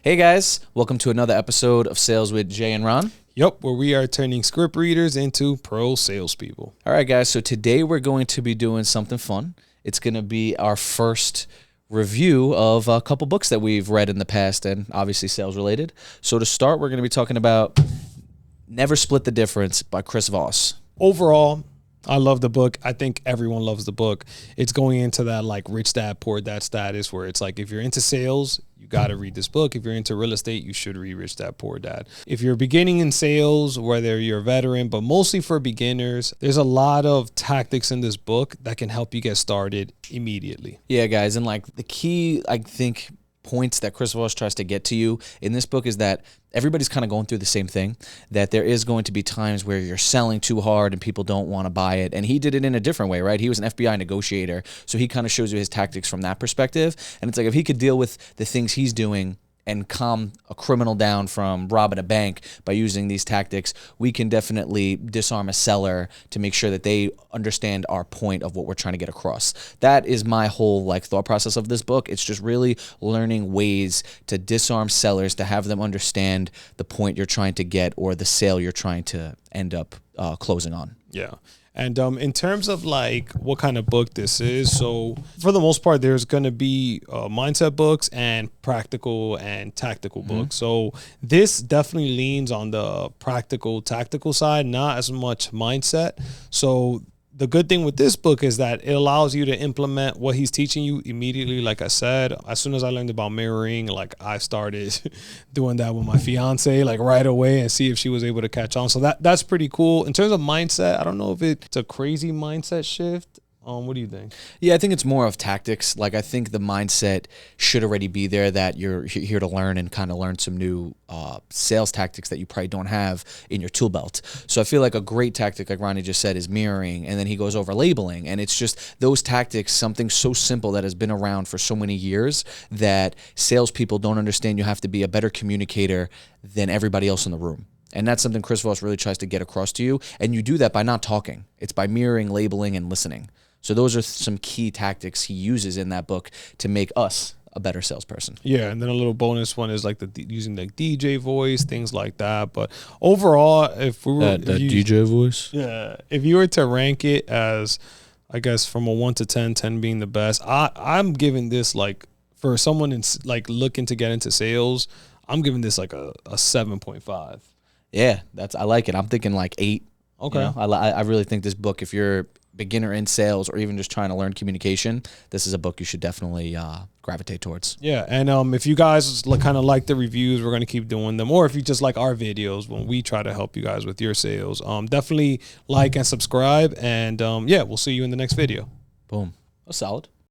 Hey guys, welcome to another episode of Sales with Jay and Ron. Yep, where we are turning script readers into pro salespeople. All right, guys, so today we're going to be doing something fun. It's going to be our first review of a couple books that we've read in the past and obviously sales related. So to start, we're going to be talking about Never Split the Difference by Chris Voss. Overall, I love the book. I think everyone loves the book. It's going into that like rich dad, poor dad status where it's like if you're into sales, you got to read this book. If you're into real estate, you should read Rich Dad, Poor Dad. If you're beginning in sales, whether you're a veteran, but mostly for beginners, there's a lot of tactics in this book that can help you get started immediately. Yeah, guys, and like the key, I think, points that Chris Voss tries to get to you in this book is that everybody's kind of going through the same thing, that there is going to be times where you're selling too hard and people don't want to buy it. And he did it in a different way, right? He was an FBI negotiator, so he kind of shows you his tactics from that perspective. And it's like if he could deal with the things he's doing and calm a criminal down from robbing a bank by using these tactics, we can definitely disarm a seller to make sure that they understand our point of what we're trying to get across. That is my whole thought process of this book. It's just really learning ways to disarm sellers, to have them understand the point you're trying to get or the sale you're trying to end up closing on. Yeah. And in terms of like what kind of book this is, so for the most part, there's going to be mindset books and practical and tactical books. So this definitely leans on the practical, tactical side, not as much mindset. So the good thing with this book is that it allows you to implement what he's teaching you immediately. Like I said, as soon as I learned about mirroring, like I started doing that with my fiance like right away and see if she was able to catch on. So that's pretty cool. In terms of mindset, I don't know if it's a crazy mindset shift. What do you think? Yeah, I think it's more of tactics. Like I think the mindset should already be there that you're here to learn and kind of learn some new sales tactics that you probably don't have in your tool belt. So I feel like a great tactic, like Ronnie just said, is mirroring, and then he goes over labeling. And it's just those tactics, something so simple that has been around for so many years that salespeople don't understand. You have to be a better communicator than everybody else in the room. And that's something Chris Voss really tries to get across to you. And you do that by not talking. It's by mirroring, labeling, and listening. So those are some key tactics he uses in that book to make us a better salesperson. Yeah, and then a little bonus one is like using the DJ voice, things like that. But overall, if we were that DJ voice, yeah, if you were to rank it as, I guess from a 1 to 10, 10 being the best, I'm giving this like for someone in like looking to get into sales, I'm giving this like a 7.5. Yeah, I like it. I'm thinking like 8. Okay, you know, I really think this book, if you're beginner in sales or even just trying to learn communication, this is a book you should definitely gravitate towards. Yeah, and if you guys kind of like the reviews, we're going to keep doing them. Or if you just like our videos when we try to help you guys with your sales, definitely like and subscribe. And yeah, we'll see you in the next video. Boom. That's solid.